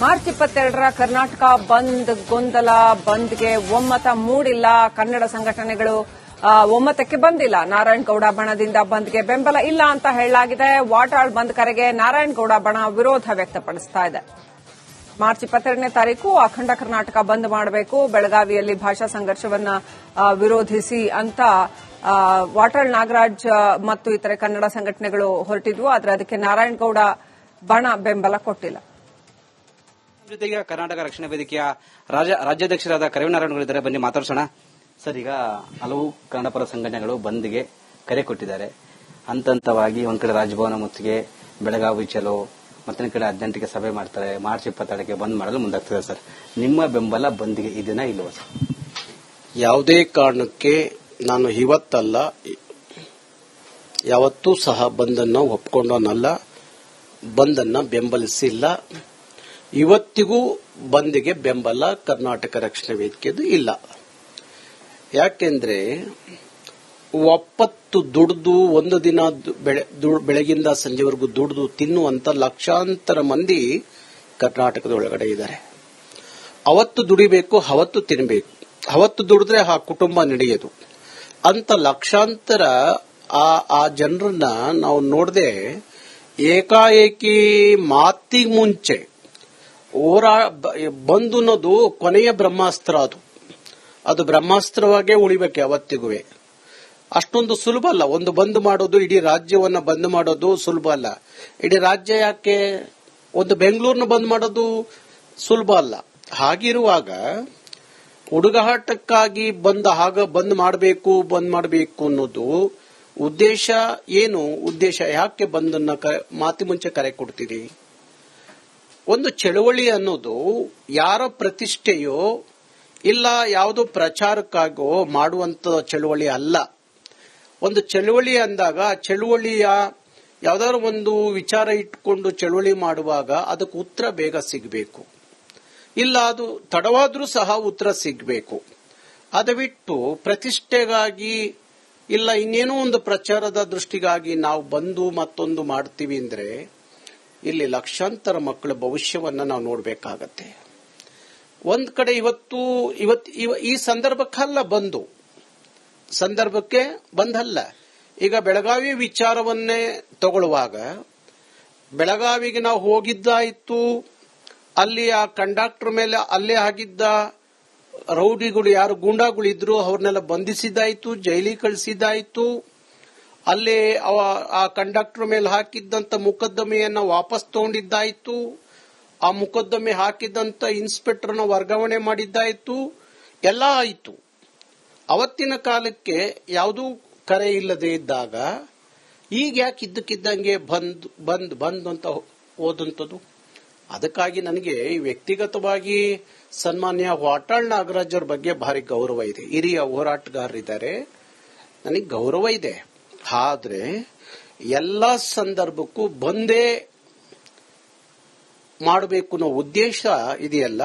March 22ರ Karnataka bandh ಗೊಂದಲ. ಬಂದ್ಗೆ ಒಮ್ಮತ ಮೂಡಿಲ್ಲ. ಕನ್ನಡ ಸಂಘಟನೆಗಳು ಒಮ್ಮತಕ್ಕೆ ಬಂದಿಲ್ಲ. ನಾರಾಯಣಗೌಡ ಬಣದಿಂದ ಬಂದ್ಗೆ ಬೆಂಬಲ ಇಲ್ಲ ಅಂತ ಹೇಳಲಾಗಿದೆ. ವಾಟಾಳ್ ಬಂದ್ ಕರೆಗೆ ನಾರಾಯಣಗೌಡ ಬಣ ವಿರೋಧ ವ್ಯಕ್ತಪಡಿಸ್ತಾ ಇದೆ. ಮಾರ್ಚ್ 22ನೇ ತಾರೀಕು ಅಖಂಡ ಕರ್ನಾಟಕ ಬಂದ್ ಮಾಡಬೇಕು, ಬೆಳಗಾವಿಯಲ್ಲಿ ಭಾಷಾ ಸಂಘರ್ಷವನ್ನ ವಿರೋಧಿಸಿ ಅಂತ ವಾಟಾಳ್ ನಾಗರಾಜ್ ಮತ್ತು ಇತರೆ ಕನ್ನಡ ಸಂಘಟನೆಗಳು ಹೊರಟಿದ್ವು. ಆದರೆ ಅದಕ್ಕೆ ನಾರಾಯಣಗೌಡ ಬಣ ಬೆಂಬಲ ಕೊಟ್ಟಿಲ್ಲ. ಜೊತೆಗೆ ಕರ್ನಾಟಕ ರಕ್ಷಣಾ ವೇದಿಕೆಯ ರಾಜ್ಯಾಧ್ಯಕ್ಷರಾದ ಕರವಿನಾರಾಯಣಗೌಡ ಇದ್ದಾರೆ. ಬನ್ನಿ ಮಾತಾಡ್ಸೋಣ. ಸರ್, ಈಗ ಹಲವು ಕನ್ನಡ ಪರ ಸಂಘಟನೆಗಳು ಬಂದ್ಗೆ ಕರೆ ಕೊಟ್ಟಿದ್ದಾರೆ. ಹಂತವಾಗಿ ಒಂದ್ ಕಡೆ ರಾಜಭವನ ಮುತ್ತಿಗೆ, ಬೆಳಗಾವಿ ಚಲೋ, ಮತ್ತೊಂದು ಕಡೆ 18ಕ್ಕೆ ಸಭೆ ಮಾಡ್ತಾರೆ. ಮಾರ್ಚ್ 22ಕ್ಕೆ ಬಂದ್ ಮಾಡಲು ಮುಂದಾಗ್ತದೆ. ಸರ್, ನಿಮ್ಮ ಬೆಂಬಲ ಬಂದ್ಗೆ ಇದನ್ನ ಇಲ್ವಾ ಸರ್? ಯಾವುದೇ ಕಾರಣಕ್ಕೆ ನಾನು ಇವತ್ತಲ್ಲ ಯಾವತ್ತೂ ಸಹ ಬಂದನ್ನ ಒಪ್ಕೊಂಡವನಲ್ಲ, ಬಂದನ್ನ ಬೆಂಬಲಿಸಿಲ್ಲ. ಇವತ್ತಿಗೂ ಬಂದ್ಗೆ ಬೆಂಬಲ ಕರ್ನಾಟಕ ರಕ್ಷಣಾ ವೇದಿಕೆದು ಇಲ್ಲ. ಯಾಕೆಂದ್ರೆ ಒಪ್ಪತ್ತು ದುಡಿದು ಒಂದು ದಿನ ಬೆಳಗಿಂದ ಸಂಜೆವರೆಗೂ ದುಡಿದು ತಿನ್ನುವಂತ ಲಕ್ಷಾಂತರ ಮಂದಿ ಕರ್ನಾಟಕದ ಒಳಗಡೆ ಇದ್ದಾರೆ. ಅವತ್ತು ದುಡಿಬೇಕು, ಅವತ್ತು ತಿನ್ನಬೇಕು. ಅವತ್ತು ದುಡಿದ್ರೆ ಆ ಕುಟುಂಬ ನಡೆಯೋದು ಅಂತ ಲಕ್ಷಾಂತರ ಆ ಜನರನ್ನ ನಾವು ನೋಡದೆ ಏಕಾಏಕಿ ಮಾತಿಗೆ ಮುಂಚೆ ಬಂದು ಅನ್ನೋದು ಕೊನೆಯ ಬ್ರಹ್ಮಾಸ್ತ್ರ. ಅದು ಬ್ರಹ್ಮಾಸ್ತ್ರವಾಗೇ ಉಳಿಬೇಕು ಯಾವತ್ತಿಗೂ. ಅಷ್ಟೊಂದು ಸುಲಭ ಅಲ್ಲ. ಒಂದು ಬಂದ್ ಮಾಡೋದು, ಇಡೀ ರಾಜ್ಯವನ್ನ ಬಂದ್ ಮಾಡೋದು ಸುಲಭ ಅಲ್ಲ. ಇಡೀ ರಾಜ್ಯ ಯಾಕೆ, ಒಂದು ಬೆಂಗಳೂರನ್ನ ಬಂದ್ ಮಾಡೋದು ಸುಲಭ ಅಲ್ಲ. ಹಾಗಿರುವಾಗ ಹುಡುಗಾಟಕ್ಕಾಗಿ ಬಂದ್ ಮಾಡಬೇಕು ಅನ್ನೋದು ಉದ್ದೇಶ ಏನು? ಉದ್ದೇಶ ಯಾಕೆ ಬಂದನ್ನ ಮಾತಿ ಮುಂಚೆ ಕರೆ ಕೊಡ್ತೀರಿ? ಒಂದು ಚಳವಳಿ ಅನ್ನೋದು ಯಾರ ಪ್ರತಿಷ್ಠೆಯೋ ಇಲ್ಲ ಯಾವುದೋ ಪ್ರಚಾರಕ್ಕಾಗೋ ಮಾಡುವಂತ ಚಳವಳಿ ಅಲ್ಲ. ಒಂದು ಚಳವಳಿ ಅಂದಾಗ ಚಳವಳಿಯ ಯಾವ್ದಾದ್ರು ಒಂದು ವಿಚಾರ ಇಟ್ಕೊಂಡು ಚಳವಳಿ ಮಾಡುವಾಗ ಅದಕ್ಕೆ ಉತ್ತರ ಬೇಗ ಸಿಗಬೇಕು, ಇಲ್ಲ ಅದು ತಡವಾದ್ರೂ ಸಹ ಉತ್ತರ ಸಿಗಬೇಕು. ಅದು ಬಿಟ್ಟು ಪ್ರತಿಷ್ಠೆಗಾಗಿ ಇಲ್ಲ ಇನ್ನೇನೋ ಒಂದು ಪ್ರಚಾರದ ದೃಷ್ಟಿಗಾಗಿ ನಾವು ಬಂದು ಮತ್ತೊಂದು ಮಾಡ್ತೀವಿ ಅಂದ್ರೆ ಇಲ್ಲಿ ಲಕ್ಷಾಂತರ ಮಕ್ಕಳ ಭವಿಷ್ಯವನ್ನ ನಾವು ನೋಡಬೇಕಾಗತ್ತೆ. ಒಂದ್ ಕಡೆ ಇವತ್ತು ಈ ಸಂದರ್ಭಕ್ಕಲ್ಲ ಸಂದರ್ಭಕ್ಕೆ ಬಂದಲ್ಲ. ಈಗ ಬೆಳಗಾವಿ ವಿಚಾರವನ್ನೇ ತಗೊಳ್ಳುವಾಗ ಬೆಳಗಾವಿಗೆ ನಾವು ಹೋಗಿದ್ದಾಯಿತು, ಅಲ್ಲಿ ಆ ಕಂಡಕ್ಟರ್ ಮೇಲೆ ಅಲ್ಲೇ ಆಗಿದ್ದ ರೌಡಿಗಳು ಯಾರು ಗೂಂಡಾಗಳಿದ್ರು ಅವ್ರನ್ನೆಲ್ಲ ಬಂಧಿಸಿದ್ದಾಯ್ತು, ಜೈಲಿಗೆ ಕಳಿಸಿದ್ದಾಯ್ತು. ಅಲ್ಲೇ ಆ ಕಂಡಕ್ಟರ್ ಮೇಲೆ ಹಾಕಿದ್ದಂತ ಮೊಕದ್ದಮೆಯನ್ನ ವಾಪಸ್ ತಗೊಂಡಿದ್ದಾಯ್ತು. ಆ ಮೊಕದ್ದಮೆ ಹಾಕಿದಂತ ಇನ್ಸ್ಪೆಕ್ಟರ್ನ ವರ್ಗಾವಣೆ ಮಾಡಿದ್ದಾಯ್ತು. ಎಲ್ಲ ಆಯಿತು. ಅವತ್ತಿನ ಕಾಲಕ್ಕೆ ಯಾವುದೂ ಕರೆ ಇಲ್ಲದೆ ಇದ್ದಾಗ ಈಗ ಯಾಕೆ ಇದ್ದಕ್ಕಿದ್ದಂಗೆ ಬಂದ್ ಅಂತ ಓದಂಥದ್ದು? ಅದಕ್ಕಾಗಿ ನನಗೆ ವ್ಯಕ್ತಿಗತವಾಗಿ ಸನ್ಮಾನ್ಯ ವಾಟಾಳ್ ನಾಗರಾಜ್ ಅವ್ರ ಬಗ್ಗೆ ಭಾರಿ ಗೌರವ ಇದೆ. ಹಿರಿಯ ಹೋರಾಟಗಾರರಿದ್ದಾರೆ, ನನಗೆ ಗೌರವ ಇದೆ. ಆದ್ರೆ ಎಲ್ಲ ಸಂದರ್ಭಕ್ಕೂ ಬಂದೇ ಮಾಡಬೇಕು ಅನ್ನೋ ಉದ್ದೇಶ ಇದೆಯಲ್ಲ,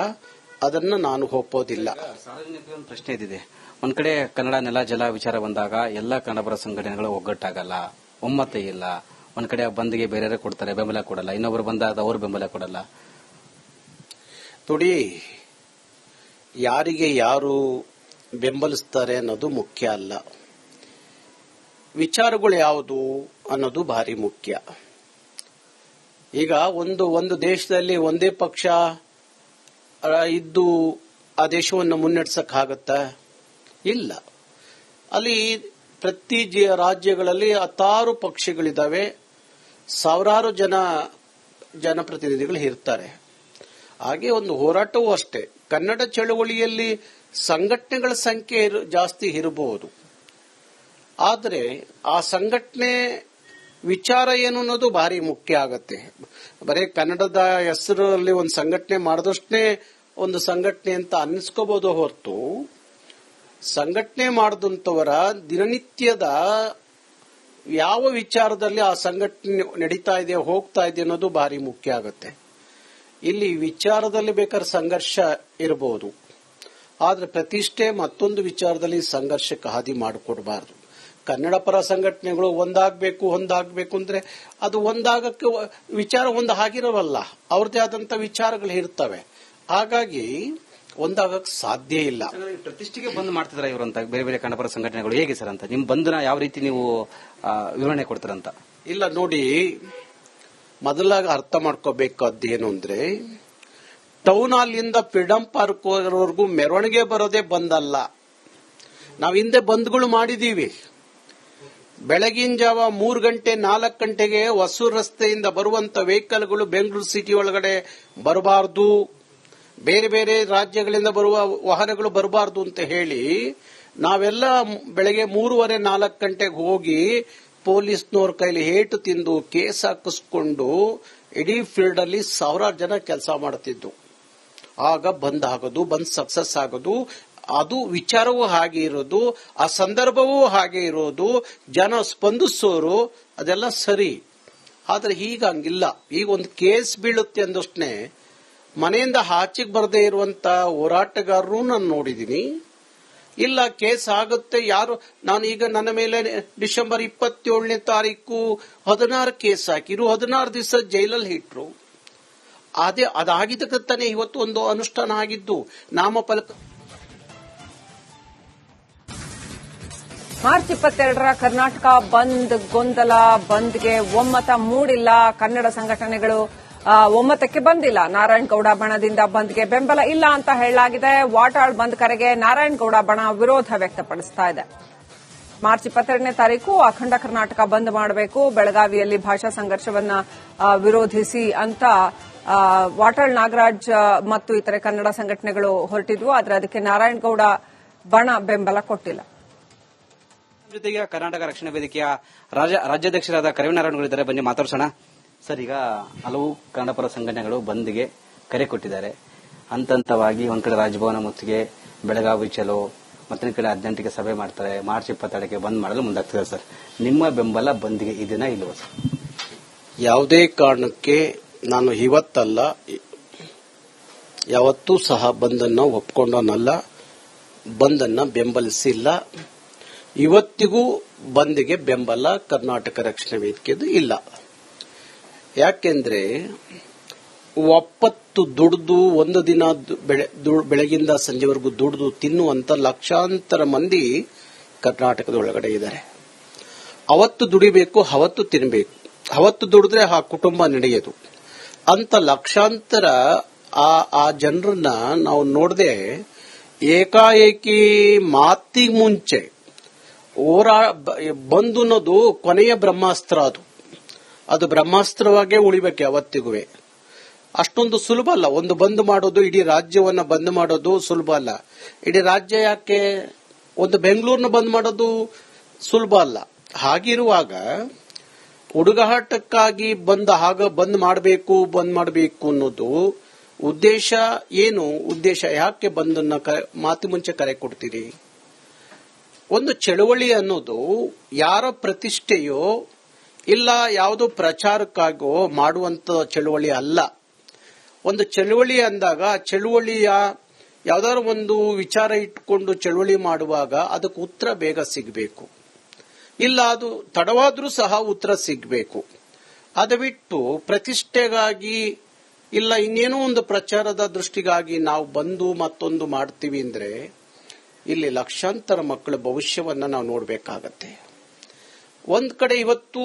ಅದನ್ನ ನಾನು ಒಪ್ಪೋದಿಲ್ಲ. ಸಾರ್ವಜನಿಕ ಪ್ರಶ್ನೆ ಇದಿದೆ. ಒಂದ್ ಕಡೆ ಕನ್ನಡ ನೆಲ ಜಲ ವಿಚಾರ ಬಂದಾಗ ಎಲ್ಲ ಕನ್ನಡ ಪರ ಸಂಘಟನೆಗಳು ಒಗ್ಗಟ್ಟಾಗಲ್ಲ, ಒಮ್ಮತ ಇಲ್ಲ. ಒಂದ್ ಕಡೆ ಬಂದ್ಗೆ ಬೇರೆ ಕೊಡ್ತಾರೆ, ಬೆಂಬಲ ಕೊಡಲ್ಲ. ಇನ್ನೊಬ್ರು ಬಂದಾಗ ಅವರು ಬೆಂಬಲ ಕೊಡಲ್ಲ. ನೋಡಿ, ಯಾರಿಗೆ ಯಾರು ಬೆಂಬಲಿಸ್ತಾರೆ ಅನ್ನೋದು ಮುಖ್ಯ ಅಲ್ಲ, ವಿಚಾರಗಳು ಯಾವುದು ಅನ್ನೋದು ಭಾರಿ ಮುಖ್ಯ. ಈಗ ಒಂದು ದೇಶದಲ್ಲಿ ಒಂದೇ ಪಕ್ಷ ಇದ್ದು ಆ ದೇಶವನ್ನು ಮುನ್ನಡೆಸಕ್ಕಾಗತ್ತಾ? ಇಲ್ಲ. ಅಲ್ಲಿ ಪ್ರತಿ ರಾಜ್ಯಗಳಲ್ಲಿ 10 ಪಕ್ಷಗಳಿದ್ದಾವೆ, ಸಾವಿರಾರು ಜನಪ್ರತಿನಿಧಿಗಳು ಇರ್ತಾರೆ. ಹಾಗೆ ಒಂದು ಹೋರಾಟವೂ ಅಷ್ಟೇ. ಕನ್ನಡ ಚಳವಳಿಯಲ್ಲಿ ಸಂಘಟನೆಗಳ ಸಂಖ್ಯೆ ಜಾಸ್ತಿ ಇರಬಹುದು, ಆದರೆ ಆ ಸಂಘಟನೆ ವಿಚಾರ ಏನು ಅನ್ನೋದು ಭಾರಿ ಮುಖ್ಯ ಆಗತ್ತೆ. ಬರೀ ಕನ್ನಡದ ಹೆಸರಲ್ಲಿ ಒಂದು ಸಂಘಟನೆ ಮಾಡಿದಷ್ಟೇ ಒಂದು ಸಂಘಟನೆ ಅಂತ ಅನ್ನಿಸ್ಕೋಬಹುದು ಹೊರತು, ಸಂಘಟನೆ ಮಾಡಿದಂತವರ ದಿನನಿತ್ಯದ ಯಾವ ವಿಚಾರದಲ್ಲಿ ಆ ಸಂಘಟನೆ ನಡೀತಾ ಇದೆ, ಹೋಗ್ತಾ ಇದೆ ಅನ್ನೋದು ಭಾರಿ ಮುಖ್ಯ ಆಗತ್ತೆ. ಇಲ್ಲಿ ವಿಚಾರದಲ್ಲಿ ಬೇಕಾದ್ರೆ ಸಂಘರ್ಷ ಇರಬಹುದು, ಆದ್ರೆ ಪ್ರತಿಷ್ಠೆ ಮತ್ತೊಂದು ವಿಚಾರದಲ್ಲಿ ಸಂಘರ್ಷಕ್ಕೆ ಹಾದಿ ಮಾಡಿಕೊಡಬಾರದು. ಕನ್ನಡ ಪರ ಸಂಘಟನೆಗಳು ಒಂದಾಗಬೇಕು ಅಂದ್ರೆ ಅದು ಒಂದಾಗಕ್ಕೆ ವಿಚಾರ ಒಂದು ಆಗಿರೋವಲ್ಲ, ಅವ್ರದೇ ಆದಂತ ವಿಚಾರಗಳು ಇರ್ತವೆ. ಹಾಗಾಗಿ ಒಂದಾಗಕ್ಕೆ ಸಾಧ್ಯ ಇಲ್ಲ. ಪ್ರತಿಷ್ಠೆಗೆ ಬಂದ್ ಮಾಡ್ತಿದ್ರ ಇವರು ಅಂತ ಬೇರೆ ಬೇರೆ ಕನ್ನಡ ಪರ ಸಂಘಟನೆಗಳು ಹೇಗೆ ಸರ್ ಅಂತ ನಿಮ್ ಬಂಧನ ಯಾವ ರೀತಿ ನೀವು ವಿವರಣೆ ಕೊಡ್ತಾರಂತ? ಇಲ್ಲ ನೋಡಿ, ಮೊದಲಾಗಿ ಅರ್ಥ ಮಾಡ್ಕೋಬೇಕಾದ್ದೇನು ಅಂದ್ರೆ ಟೌನ್ ಹಾಲಿಂದ ಫ್ರೀಡಂ ಪಾರ್ಕ್ ವರೆಗೂ ಮೆರವಣಿಗೆ ಬರೋದೇ ಬಂದಲ್ಲ. ನಾವು ಹಿಂದೆ ಬಂದ್ಗಳು ಮಾಡಿದೀವಿ. ಬೆಳಗಿನ ಜಾವ 3 ಗಂಟೆ 4 ಗಂಟೆಗೆ ಹೊಸೂರು ರಸ್ತೆಯಿಂದ ಬರುವಂತ ವೆಹಿಕಲ್ಗಳು ಬೆಂಗಳೂರು ಸಿಟಿ ಒಳಗಡೆ ಬರಬಾರದು, ಬೇರೆ ಬೇರೆ ರಾಜ್ಯಗಳಿಂದ ಬರುವ ವಾಹನಗಳು ಬರಬಾರದು ಅಂತ ಹೇಳಿ ನಾವೆಲ್ಲ ಬೆಳಗ್ಗೆ 3:30-4 ಗಂಟೆಗೆ ಹೋಗಿ ಪೊಲೀಸ್ನವ್ರ ಕೈಲಿ ಏಟು ತಿಂದು ಕೇಸ್ ಹಾಕಿಸ್ಕೊಂಡು ಇಡೀ ಫೀಲ್ಡ್ ಅಲ್ಲಿ ಸಾವಿರಾರು ಜನ ಕೆಲಸ ಮಾಡ್ತಿದ್ದು. ಆಗ ಬಂದ್ ಆಗೋದು, ಬಂದ್ ಸಕ್ಸಸ್ ಆಗೋದು, ಅದು ವಿಚಾರವೂ ಹಾಗೆ ಇರೋದು, ಆ ಸಂದರ್ಭವೂ ಹಾಗೆ ಇರೋದು, ಜನ ಸ್ಪಂದಿಸೋರು, ಅದೆಲ್ಲ ಸರಿ. ಆದ್ರೆ ಈಗ ಹಂಗಿಲ್ಲ. ಈಗ ಒಂದು ಕೇಸ್ ಬೀಳುತ್ತೆ ಅಂದಷ್ಟೇ ಮನೆಯಿಂದ ಆಚೆಗೆ ಬರದೇ ಇರುವಂತ ಹೋರಾಟಗಾರರು ನಾನು ನೋಡಿದ್ದೀನಿ. ಇಲ್ಲ ಕೇಸ್ ಆಗುತ್ತೆ, ಯಾರು ನಾನು ಈಗ ನನ್ನ ಮೇಲೆ ಡಿಸೆಂಬರ್ 27ನೇ ತಾರೀಕು 16 ಕೇಸ್ ಹಾಕಿರು, 16 ದಿವಸ ಜೈಲಲ್ಲಿ ಇಟ್ರು. ಅದಾಗಿದ್ದಕ್ಕೆ ತಾನೇ ಇವತ್ತು ಒಂದು ಅನುಷ್ಠಾನ ಆಗಿದ್ದು ನಾಮಫಲಕ. ಮಾರ್ಚ್ 22ರ ಕರ್ನಾಟಕ ಬಂದ್ ಗೊಂದಲ, ಬಂದ್ಗೆ ಒಮ್ಮತ ಮೂಡಿಲ್ಲ. ಕನ್ನಡ ಸಂಘಟನೆಗಳು ಒಮ್ಮತಕ್ಕೆ ಬಂದಿಲ್ಲ. ನಾರಾಯಣಗೌಡ ಬಣದಿಂದ ಬಂದ್ಗೆ ಬೆಂಬಲ ಇಲ್ಲ ಅಂತ ಹೇಳಲಾಗಿದೆ. ವಾಟಾಳ್ ಬಂದ್ ಕರೆಗೆ ನಾರಾಯಣಗೌಡ ಬಣ ವಿರೋಧ ವ್ಯಕ್ತಪಡಿಸ್ತಾ ಇದೆ. ಮಾರ್ಚ್ 22ನೇ ತಾರೀಕು ಅಖಂಡ ಕರ್ನಾಟಕ ಬಂದ್ ಮಾಡಬೇಕು, ಬೆಳಗಾವಿಯಲ್ಲಿ ಭಾಷಾ ಸಂಘರ್ಷವನ್ನ ವಿರೋಧಿಸಿ ಅಂತ ವಾಟಾಳ್ ನಾಗರಾಜ್ ಮತ್ತು ಇತರೆ ಕನ್ನಡ ಸಂಘಟನೆಗಳು ಹೊರಟಿದ್ವು. ಆದರೆ ಅದಕ್ಕೆ ನಾರಾಯಣಗೌಡ ಬಣ ಬೆಂಬಲ ಕೊಟ್ಟಿಲ್ಲ. ಜೊತೆಗೆ ಕರ್ನಾಟಕ ರಕ್ಷಣಾ ವೇದಿಕೆಯ ರಾಜ್ಯಾಧ್ಯಕ್ಷರಾದ ಕರಿವನಾರಾಯಣಗಳಿದ್ದಾರೆ, ಬನ್ನಿ ಮಾತಾಡ್ಸೋಣ. ಸರ್, ಈಗ ಹಲವು ಕನ್ನಡ ಪರ ಸಂಘಟನೆಗಳು ಬಂದ್ಗೆ ಕರೆ ಕೊಟ್ಟಿದ್ದಾರೆ. ಹಂತವಾಗಿ ಒಂದ್ ಕಡೆ ರಾಜಭವನ ಮುತ್ತಿಗೆ, ಬೆಳಗಾವಿ ಚಲೋ, ಮತ್ತೊಂದು ಕಡೆ 18ಕ್ಕೆ ಸಭೆ ಮಾಡ್ತಾರೆ, ಮಾರ್ಚ್ 22ಕ್ಕೆ ಬಂದ್ ಮಾಡಲು ಮುಂದಾಗ್ತಿದ್ದಾರೆ. ಸರ್, ನಿಮ್ಮ ಬೆಂಬಲ ಬಂದ್ಗೆ ಇದನ್ನ ಇಲ್ವ ಸರ್? ಯಾವುದೇ ಕಾರಣಕ್ಕೆ ನಾನು ಇವತ್ತಲ್ಲ ಯಾವತ್ತೂ ಸಹ ಬಂದನ್ನ ಒಪ್ಕೊಂಡವನಲ್ಲ, ಬಂದನ್ನ ಬೆಂಬಲಿಸಿಲ್ಲ. ಇವತ್ತಿಗೂ ಬಂದ್ಗೆ ಬೆಂಬಲ ಕರ್ನಾಟಕ ರಕ್ಷಣಾ ವೇದಿಕೆದು ಇಲ್ಲ. ಯಾಕೆಂದ್ರೆ ಒಪ್ಪತ್ತು ದುಡಿದು ಒಂದು ದಿನ ಬೆಳಗಿಂದ ಸಂಜೆವರೆಗೂ ದುಡಿದು ತಿನ್ನುವಂತ ಲಕ್ಷಾಂತರ ಮಂದಿ ಕರ್ನಾಟಕದ ಒಳಗಡೆ ಇದ್ದಾರೆ. ಅವತ್ತು ದುಡಿಬೇಕು, ಅವತ್ತು ತಿನ್ನಬೇಕು, ಅವತ್ತು ದುಡಿದ್ರೆ ಆ ಕುಟುಂಬ ನಡೆಯೋದು ಅಂತ ಲಕ್ಷಾಂತರ ಆ ಜನರನ್ನ ನಾವು ನೋಡದೆ ಏಕಾಏಕಿ ಮಾತಿಗೆ ಮುಂಚೆ ಬಂದು ಅನ್ನೋದು ಕೊನೆಯ ಬ್ರಹ್ಮಾಸ್ತ್ರ. ಅದು ಬ್ರಹ್ಮಾಸ್ತ್ರವಾಗೇ ಉಳಿಬೇಕು ಯಾವತ್ತಿಗೂ. ಅಷ್ಟೊಂದು ಸುಲಭ ಅಲ್ಲ. ಒಂದು ಬಂದ್ ಮಾಡೋದು, ಇಡೀ ರಾಜ್ಯವನ್ನ ಬಂದ್ ಮಾಡೋದು ಸುಲಭ ಅಲ್ಲ. ಇಡೀ ರಾಜ್ಯ ಯಾಕೆ, ಒಂದು ಬೆಂಗಳೂರನ್ನ ಬಂದ್ ಮಾಡೋದು ಸುಲಭ ಅಲ್ಲ. ಹಾಗಿರುವಾಗ ಹುಡುಗಾಟಕ್ಕಾಗಿ ಬಂದ್ ಮಾಡಬೇಕು ಅನ್ನೋದು ಉದ್ದೇಶ ಏನು? ಉದ್ದೇಶ ಯಾಕೆ ಬಂದನ್ನ ಮಾತು ಮುಂಚೆ ಕರೆ ಕೊಡ್ತೀರಿ? ಒಂದು ಚಳವಳಿ ಅನ್ನೋದು ಯಾರ ಪ್ರತಿಷ್ಠೆಯೋ ಇಲ್ಲ ಯಾವುದೋ ಪ್ರಚಾರಕ್ಕಾಗೋ ಮಾಡುವಂತ ಚಳವಳಿ ಅಲ್ಲ. ಒಂದು ಚಳವಳಿ ಅಂದಾಗ ಚಳವಳಿಯ ಯಾವ್ದಾದ್ರು ಒಂದು ವಿಚಾರ ಇಟ್ಕೊಂಡು ಚಳವಳಿ ಮಾಡುವಾಗ ಅದಕ್ಕೆ ಉತ್ತರ ಬೇಗ ಸಿಗಬೇಕು, ಇಲ್ಲ ಅದು ತಡವಾದ್ರೂ ಸಹ ಉತ್ತರ ಸಿಗಬೇಕು. ಅದು ಬಿಟ್ಟು ಪ್ರತಿಷ್ಠೆಗಾಗಿ ಇಲ್ಲ ಇನ್ನೇನೋ ಒಂದು ಪ್ರಚಾರದ ದೃಷ್ಟಿಗಾಗಿ ನಾವು ಬಂದು ಮತ್ತೊಂದು ಮಾಡ್ತೀವಿ ಅಂದ್ರೆ ಇಲ್ಲಿ ಲಕ್ಷಾಂತರ ಮಕ್ಕಳ ಭವಿಷ್ಯವನ್ನ ನಾವು ನೋಡಬೇಕಾಗತ್ತೆ. ಒಂದ್ ಕಡೆ ಇವತ್ತು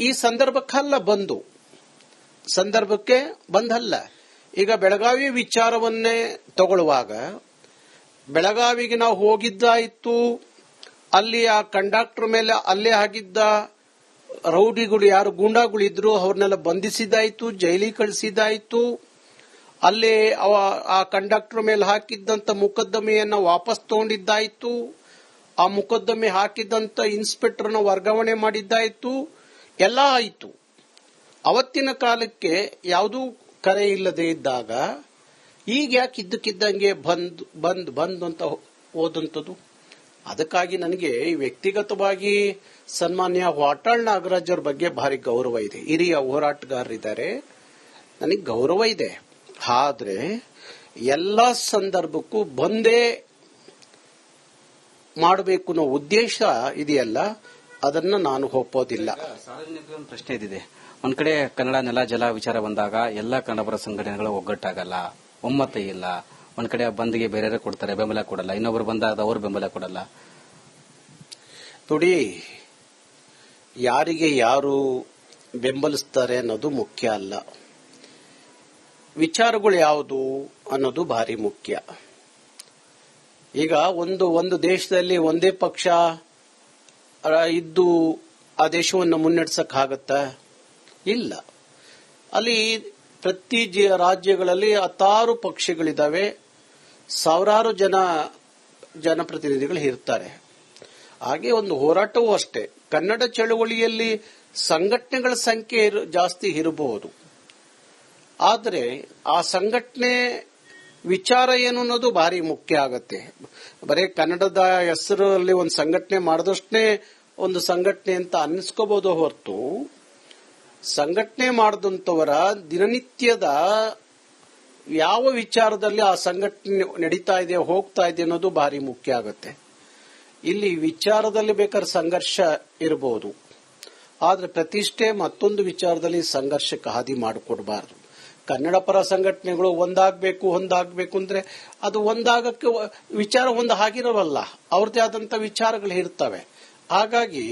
ಈ ಸಂದರ್ಭಕ್ಕಲ್ಲ ಸಂದರ್ಭಕ್ಕೆ ಬಂದಲ್ಲ. ಈಗ ಬೆಳಗಾವಿ ವಿಚಾರವನ್ನೇ ತಗೊಳ್ಳುವಾಗ ಬೆಳಗಾವಿಗೆ ನಾವು ಹೋಗಿದ್ದಾಯ್ತು, ಅಲ್ಲಿ ಆ ಕಂಡಕ್ಟರ್ ಮೇಲೆ ಅಲ್ಲೇ ಆಗಿದ್ದ ರೌಡಿಗಳು ಯಾರು ಗೂಂಡಾಗಳಿದ್ರು ಅವ್ರನ್ನೆಲ್ಲ ಬಂಧಿಸಿದಾಯ್ತು, ಜೈಲಿಗೆ ಕಳಿಸಿದಾಯ್ತು. ಅಲ್ಲೇ ಆ ಕಂಡಕ್ಟರ್ ಮೇಲೆ ಹಾಕಿದ್ದಂತ ಮೊಕದ್ದಮೆಯನ್ನ ವಾಪಸ್ ತಗೊಂಡಿದ್ದಾಯ್ತು. ಆ ಮೊಕದ್ದಮೆ ಹಾಕಿದಂತ ಇನ್ಸ್ಪೆಕ್ಟರ್ನ ವರ್ಗಾವಣೆ ಮಾಡಿದ್ದಾಯ್ತು. ಎಲ್ಲ ಆಯಿತು. ಅವತ್ತಿನ ಕಾಲಕ್ಕೆ ಯಾವುದೂ ಕರೆ ಇಲ್ಲದೆ ಇದ್ದಾಗ ಈಗ ಯಾಕೆ ಇದ್ದಕ್ಕಿದ್ದಂಗೆ ಬಂದ್ ಅಂತ ಹೋದಂಥದ್ದು? ಅದಕ್ಕಾಗಿ ನನಗೆ ವ್ಯಕ್ತಿಗತವಾಗಿ ಸನ್ಮಾನ್ಯ ವಾಟಾಳ್ ನಾಗರಾಜ್ ಅವ್ರ ಬಗ್ಗೆ ಭಾರಿ ಗೌರವ ಇದೆ. ಹಿರಿಯ ಹೋರಾಟಗಾರರಿದ್ದಾರೆ, ನನಗೆ ಗೌರವ ಇದೆ. ಆದ್ರೆ ಎಲ್ಲ ಸಂದರ್ಭಕ್ಕೂ ಬಂದೇ ಮಾಡಬೇಕು ಅನ್ನೋ ಉದ್ದೇಶ ಇದೆಯಲ್ಲ, ಅದನ್ನ ನಾನು ಒಪ್ಪೋದಿಲ್ಲ. ಸಾರ್ವಜನಿಕರಿಗೆ ಒಂದು ಪ್ರಶ್ನೆ ಇದಿದೆ. ಒಂದ್ ಕಡೆ ಕನ್ನಡ ನೆಲ ಜಲ ವಿಚಾರ ಬಂದಾಗ ಎಲ್ಲ ಕನ್ನಡಪರ ಸಂಘಟನೆಗಳು ಒಗ್ಗಟ್ಟಾಗಲ್ಲ, ಒಮ್ಮತ ಇಲ್ಲ. ಒಂದ್ ಕಡೆ ಬಂದ್ಗೆ ಬೇರೆ ಕೊಡ್ತಾರೆ, ಬೆಂಬಲ ಕೊಡಲ್ಲ. ಇನ್ನೊಬ್ರು ಬಂದಾಗ ಅವರು ಬೆಂಬಲ ಕೊಡಲ್ಲ. ನೋಡಿ, ಯಾರಿಗೆ ಯಾರು ಬೆಂಬಲಿಸ್ತಾರೆ ಅನ್ನೋದು ಮುಖ್ಯ ಅಲ್ಲ, ವಿಚಾರಗಳು ಯಾವುದು ಅನ್ನೋದು ಭಾರಿ ಮುಖ್ಯ. ಈಗ ಒಂದು ದೇಶದಲ್ಲಿ ಒಂದೇ ಪಕ್ಷ ಇದ್ದು ಆ ದೇಶವನ್ನು ಮುನ್ನಡೆಸಕ್ಕಾಗತ್ತ? ಇಲ್ಲ. ಅಲ್ಲಿ ಪ್ರತಿ ರಾಜ್ಯಗಳಲ್ಲಿ ಹತ್ತಾರು ಪಕ್ಷಗಳಿದ್ದಾವೆ, ಸಾವಿರಾರು ಜನಪ್ರತಿನಿಧಿಗಳು ಇರ್ತಾರೆ. ಹಾಗೆ ಒಂದು ಹೋರಾಟವೂ ಅಷ್ಟೇ. ಕನ್ನಡ ಚಳವಳಿಯಲ್ಲಿ ಸಂಘಟನೆಗಳ ಸಂಖ್ಯೆ ಜಾಸ್ತಿ ಇರಬಹುದು, ಆದರೆ ಆ ಸಂಘಟನೆ ವಿಚಾರ ಏನು ಅನ್ನೋದು ಭಾರಿ ಮುಖ್ಯ ಆಗತ್ತೆ. ಬರೀ ಕನ್ನಡದ ಹೆಸರಲ್ಲಿ ಒಂದು ಸಂಘಟನೆ ಮಾಡಿದಷ್ಟೇ ಒಂದು ಸಂಘಟನೆ ಅಂತ ಅನ್ನಿಸ್ಕೋಬಹುದು ಹೊರತು, ಸಂಘಟನೆ ಮಾಡಿದಂಥವರ ದಿನನಿತ್ಯದ ಯಾವ ವಿಚಾರದಲ್ಲಿ ಆ ಸಂಘಟನೆ ನಡೀತಾ ಇದೆ, ಹೋಗ್ತಾ ಇದೆ ಅನ್ನೋದು ಭಾರಿ ಮುಖ್ಯ ಆಗತ್ತೆ. ಇಲ್ಲಿ ವಿಚಾರದಲ್ಲಿ ಬೇಕಾದ್ರೆ ಸಂಘರ್ಷ ಇರಬಹುದು, ಆದ್ರೆ ಪ್ರತಿಷ್ಠೆ ಮತ್ತೊಂದು ವಿಚಾರದಲ್ಲಿ ಸಂಘರ್ಷಕ್ಕೆ ಹಾದಿ ಮಾಡಿಕೊಡ್ಬಾರ್ದು. ಕನ್ನಡ ಪರ ಸಂಘಟನೆಗಳು ಒಂದಾಗಬೇಕು ಅಂದ್ರೆ ಅದು ಒಂದಾಗಕ್ಕೆ ವಿಚಾರ ಒಂದು ಆಗಿರೋವಲ್ಲ, ಅವ್ರದ್ದೇ ಆದಂತ ವಿಚಾರಗಳು ಇರ್ತವೆ. ಹಾಗಾಗಿ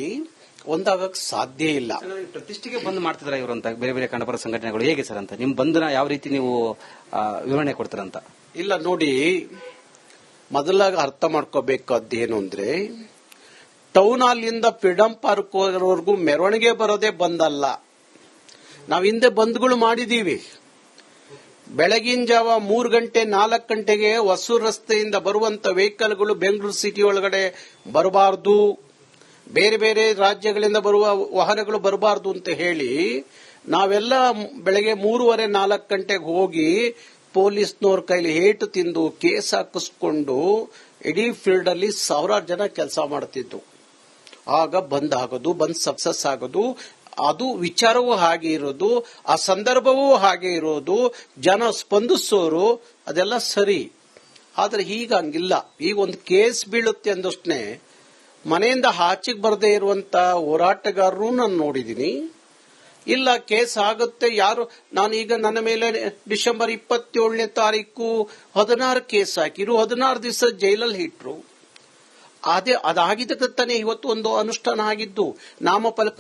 ಒಂದಾಗಕ್ಕೆ ಸಾಧ್ಯ ಇಲ್ಲ. ಪ್ರತಿಷ್ಠೆಗೆ ಬಂದ್ ಮಾಡ್ತಿದ್ರ ಇವರು ಅಂತ ಬೇರೆ ಬೇರೆ ಕನ್ನಡಪರ ಸಂಘಟನೆಗಳು ಹೇಗೆ ಸರ್ ಅಂತ ನಿಮ್ ಬಂಧನ ಯಾವ ರೀತಿ ನೀವು ವಿವರಣೆ ಕೊಡ್ತೀರಂತ? ಇಲ್ಲ ನೋಡಿ, ಮೊದಲಾಗ ಅರ್ಥ ಮಾಡ್ಕೋಬೇಕಾದ್ದೇನು ಅಂದ್ರೆ, ಟೌನ್ ಹಾಲಿಂದ ಫ್ರೀಡಂ ಪಾರ್ಕ್ ವರೆಗೂ ಮೆರವಣಿಗೆ ಬರೋದೇ ಬಂದಲ್ಲ. ನಾವು ಹಿಂದೆ ಬಂದ್ಗಳು ಮಾಡಿದೀವಿ. ಬೆಳಗಿನ ಜಾವ 3 ಗಂಟೆ 4 ಗಂಟೆಗೆ ಹೊಸೂರು ರಸ್ತೆಯಿಂದ ಬರುವಂತ ವೆಹಿಕಲ್ಗಳು ಬೆಂಗಳೂರು ಸಿಟಿ ಒಳಗಡೆ ಬರಬಾರದು, ಬೇರೆ ಬೇರೆ ರಾಜ್ಯಗಳಿಂದ ಬರುವ ವಾಹನಗಳು ಬರಬಾರದು ಅಂತ ಹೇಳಿ ನಾವೆಲ್ಲ ಬೆಳಗ್ಗೆ 3:30-4 ಗಂಟೆಗೆ ಹೋಗಿ ಪೊಲೀಸ್ನವ್ರ ಕೈಲಿ ಏಟು ತಿಂದು ಕೇಸ್ ಹಾಕಿಸ್ಕೊಂಡು ಇಡೀ ಫೀಲ್ಡ್ ಅಲ್ಲಿ ಸಾವಿರಾರು ಜನ ಕೆಲಸ ಮಾಡ್ತಿದ್ದು. ಆಗ ಬಂದ್ ಆಗೋದು, ಬಂದ್ ಸಕ್ಸಸ್ ಆಗೋದು, ಅದು ವಿಚಾರವೂ ಹಾಗೆ ಇರೋದು, ಆ ಸಂದರ್ಭವೂ ಹಾಗೆ ಇರೋದು, ಜನ ಸ್ಪಂದಿಸೋರು, ಅದೆಲ್ಲ ಸರಿ. ಆದ್ರೆ ಈಗ ಹಂಗಿಲ್ಲ. ಈಗ ಒಂದು ಕೇಸ್ ಬೀಳುತ್ತೆ ಅಂದಷ್ಟೇ ಮನೆಯಿಂದ ಆಚೆಗೆ ಬರದೇ ಇರುವಂತ ಹೋರಾಟಗಾರರು ನಾನು ನೋಡಿದ್ದೀನಿ. ಇಲ್ಲ ಕೇಸ್ ಆಗುತ್ತೆ, ಯಾರು ನಾನೀಗ ನನ್ನ ಮೇಲೆ ಡಿಸೆಂಬರ್ 27ನೇ ತಾರೀಕು 16 ಕೇಸ್ ಹಾಕಿರು, 16 ದಿವಸ ಜೈಲಲ್ಲಿ ಇಟ್ರು. ಅದಾಗಿದ್ದಕ್ಕೆ ತಾನೇ ಇವತ್ತು ಒಂದು ಅನುಷ್ಠಾನ ಆಗಿದ್ದು. ನಾಮಫಲಕ